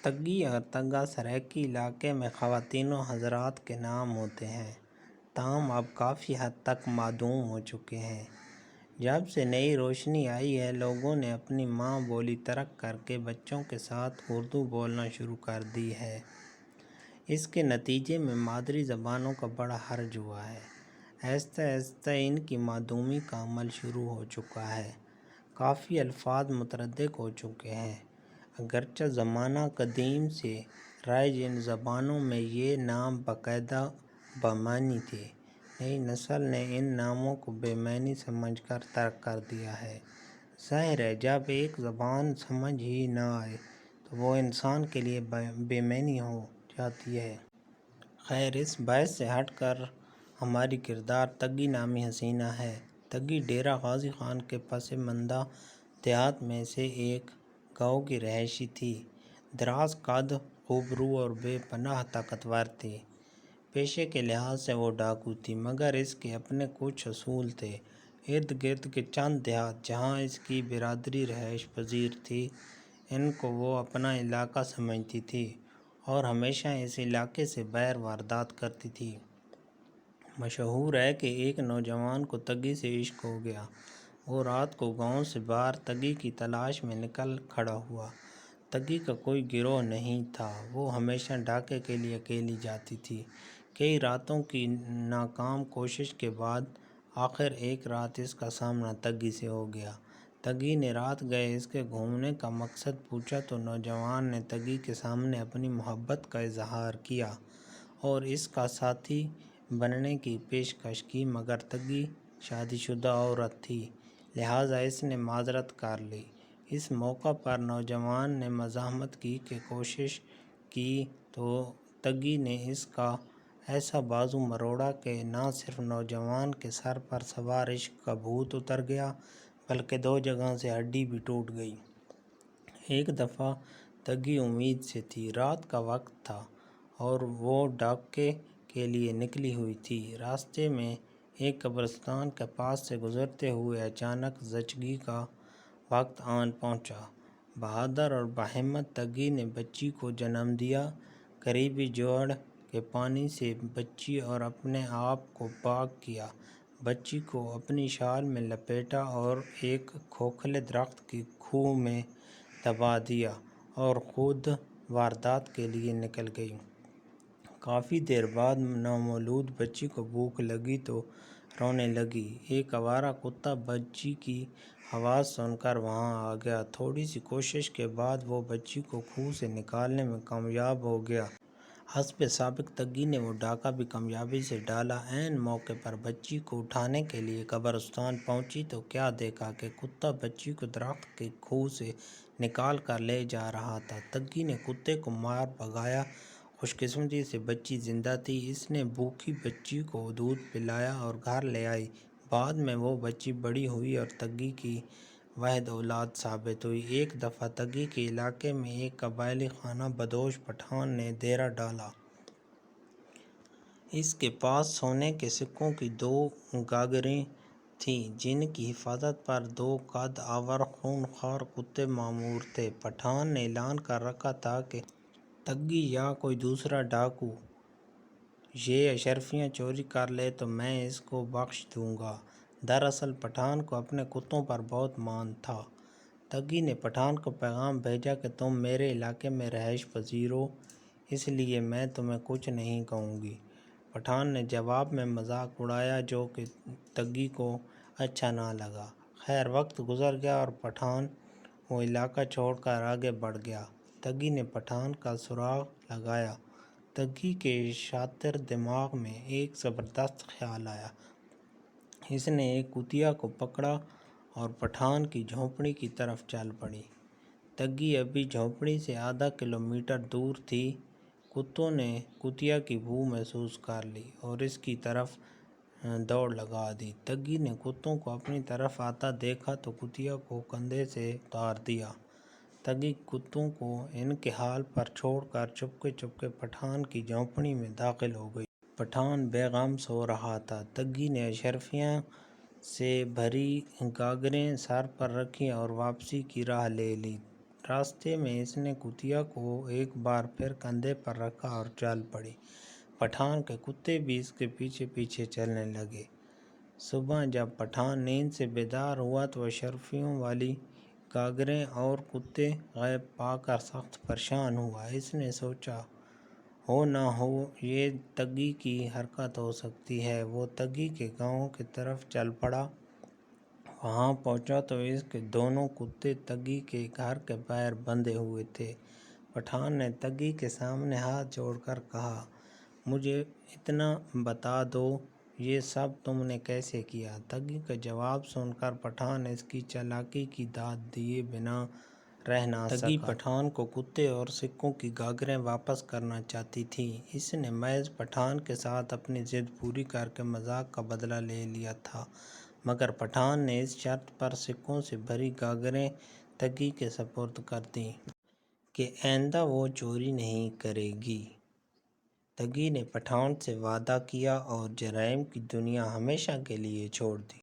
تگی اور تگا سرائیکی علاقے میں خواتین و حضرات کے نام ہوتے ہیں، تاہم اب کافی حد تک معدوم ہو چکے ہیں۔ جب سے نئی روشنی آئی ہے، لوگوں نے اپنی ماں بولی ترک کر کے بچوں کے ساتھ اردو بولنا شروع کر دی ہے۔ اس کے نتیجے میں مادری زبانوں کا بڑا حرج ہوا ہے۔ آہستہ آہستہ ان کی معدومی کا عمل شروع ہو چکا ہے۔ کافی الفاظ متحرک ہو چکے ہیں۔ اگرچہ زمانہ قدیم سے رائج ان زبانوں میں یہ نام باقاعدہ بامعنی تھے، نئی نسل نے ان ناموں کو بے معنی سمجھ کر ترک کر دیا ہے۔ ظاہر ہے، جب ایک زبان سمجھ ہی نہ آئے تو وہ انسان کے لیے بے معنی ہو جاتی ہے۔ خیر، اس بحث سے ہٹ کر ہماری کردار تگی نامی حسینہ ہے۔ تگی ڈیرہ غازی خان کے پس ماندہ دیہات میں سے ایک گاؤں کی رہائشی تھی۔ دراز قد، خوبرو اور بے پناہ طاقتور تھی۔ پیشے کے لحاظ سے وہ ڈاکو تھی، مگر اس کے اپنے کچھ اصول تھے۔ ارد گرد کے چند دیہات جہاں اس کی برادری رہائش پذیر تھی، ان کو وہ اپنا علاقہ سمجھتی تھی اور ہمیشہ اس علاقے سے باہر واردات کرتی تھی۔ مشہور ہے کہ ایک نوجوان کو تگی سے عشق ہو گیا۔ وہ رات کو گاؤں سے باہر تگی کی تلاش میں نکل کھڑا ہوا۔ تگی کا کوئی گروہ نہیں تھا، وہ ہمیشہ ڈاکے کے لیے اکیلی جاتی تھی۔ کئی راتوں کی ناکام کوشش کے بعد آخر ایک رات اس کا سامنا تگی سے ہو گیا۔ تگی نے رات گئے اس کے گھومنے کا مقصد پوچھا تو نوجوان نے تگی کے سامنے اپنی محبت کا اظہار کیا اور اس کا ساتھی بننے کی پیشکش کی، مگر تگی شادی شدہ عورت تھی، لہٰذا اس نے معذرت کر لی۔ اس موقع پر نوجوان نے مزاحمت کی کوشش کی تو تگی نے اس کا ایسا بازو مروڑا کہ نہ صرف نوجوان کے سر پر سوار عشق کا بھوت اتر گیا بلکہ دو جگہ سے ہڈی بھی ٹوٹ گئی۔ ایک دفعہ تگی امید سے تھی۔ رات کا وقت تھا اور وہ ڈاکے کے لیے نکلی ہوئی تھی۔ راستے میں ایک قبرستان کے پاس سے گزرتے ہوئے اچانک زچگی کا وقت آن پہنچا۔ بہادر اور باہمت تگی نے بچی کو جنم دیا۔ قریبی جوڑ کے پانی سے بچی اور اپنے آپ کو پاک کیا، بچی کو اپنی شال میں لپیٹا اور ایک کھوکھلے درخت کی کھوہ میں دبا دیا اور خود واردات کے لیے نکل گئی۔ کافی دیر بعد نومولود بچی کو بھوک لگی تو رونے لگی۔ ایک آوارہ کتا بچی کی آواز سن کر وہاں آ گیا۔ تھوڑی سی کوشش کے بعد وہ بچی کو کھوہ سے نکالنے میں کامیاب ہو گیا۔ حسب سابق تگی نے وہ ڈاکہ بھی کامیابی سے ڈالا۔ عین موقع پر بچی کو اٹھانے کے لیے قبرستان پہنچی تو کیا دیکھا کہ کتا بچی کو درخت کی کھوہ سے نکال کر لے جا رہا تھا۔ تگی نے کتے کو مار بھگایا۔ خوش قسمتی سے بچی زندہ تھی۔ اس نے بھوکی بچی کو دودھ پلایا اور گھر لے آئی۔ بعد میں وہ بچی بڑی ہوئی اور تگی کی واحد اولاد ثابت ہوئی۔ ایک دفعہ تگی کے علاقے میں ایک قبائلی خانہ بدوش پٹھان نے ڈیرہ ڈالا۔ اس کے پاس سونے کے سکوں کی دو گاگریں تھیں جن کی حفاظت پر دو قد آور خون خوار کتے مامور تھے۔ پٹھان نے اعلان کر رکھا تھا کہ تگی یا کوئی دوسرا ڈاکو یہ اشرفیاں چوری کر لے تو میں اس کو بخش دوں گا۔ دراصل پٹھان کو اپنے کتوں پر بہت مان تھا۔ تگی نے پٹھان کو پیغام بھیجا کہ تم میرے علاقے میں رہائش پذیر ہو، اس لیے میں تمہیں کچھ نہیں کہوں گی۔ پٹھان نے جواب میں مذاق اڑایا جو کہ تگی کو اچھا نہ لگا۔ خیر، وقت گزر گیا اور پٹھان وہ علاقہ چھوڑ کر آگے بڑھ گیا۔ تگی نے پٹھان کا سراغ لگایا۔ تگی کے شاطر دماغ میں ایک زبردست خیال آیا۔ اس نے ایک کتیا کو پکڑا اور پٹھان کی جھونپڑی کی طرف چل پڑی۔ تگی ابھی جھونپڑی سے آدھا کلومیٹر دور تھی۔ کتوں نے کتیا کی بو محسوس کر لی اور اس کی طرف دوڑ لگا دی۔ تگی نے کتوں کو اپنی طرف آتا دیکھا تو کتیا کو کندھے سے اتار دیا۔ تگی کتوں کو ان کے حال پر چھوڑ کر چپکے چپکے پٹھان کی جھونپڑی میں داخل ہو گئی۔ پٹھان بے غم سو رہا تھا۔ تگی نے اشرفیوں سے بھری گاگریں سر پر رکھیں اور واپسی کی راہ لے لی۔ راستے میں اس نے کتیا کو ایک بار پھر کندھے پر رکھا اور چل پڑی۔ پٹھان کے کتے بھی اس کے پیچھے پیچھے چلنے لگے۔ صبح جب پٹھان نیند سے بیدار ہوا تو اشرفیوں والی گاگریں اور کتے غیب پا کر سخت پریشان ہوا۔ اس نے سوچا ہو نہ ہو یہ تگی کی حرکت ہو سکتی ہے۔ وہ تگی کے گاؤں کی طرف چل پڑا۔ وہاں پہنچا تو اس کے دونوں کتے تگی کے گھر کے باہر بندھے ہوئے تھے۔ پٹھان نے تگی کے سامنے ہاتھ جوڑ کر کہا، مجھے اتنا بتا دو یہ سب تم نے کیسے کیا؟ تگی کا جواب سن کر پٹھان اس کی چالاکی کی داد دیے بنا رہ نہ سکا۔ تگی پٹھان کو کتے اور سکوں کی گاگریں واپس کرنا چاہتی تھی۔ اس نے محض پٹھان کے ساتھ اپنی ضد پوری کر کے مذاق کا بدلہ لے لیا تھا، مگر پٹھان نے اس شرط پر سکوں سے بھری گاگریں تگی کے سپرد کر دیں کہ آئندہ وہ چوری نہیں کرے گی۔ تگی نے پٹھان سے وعدہ کیا اور جرائم کی دنیا ہمیشہ کے لیے چھوڑ دی۔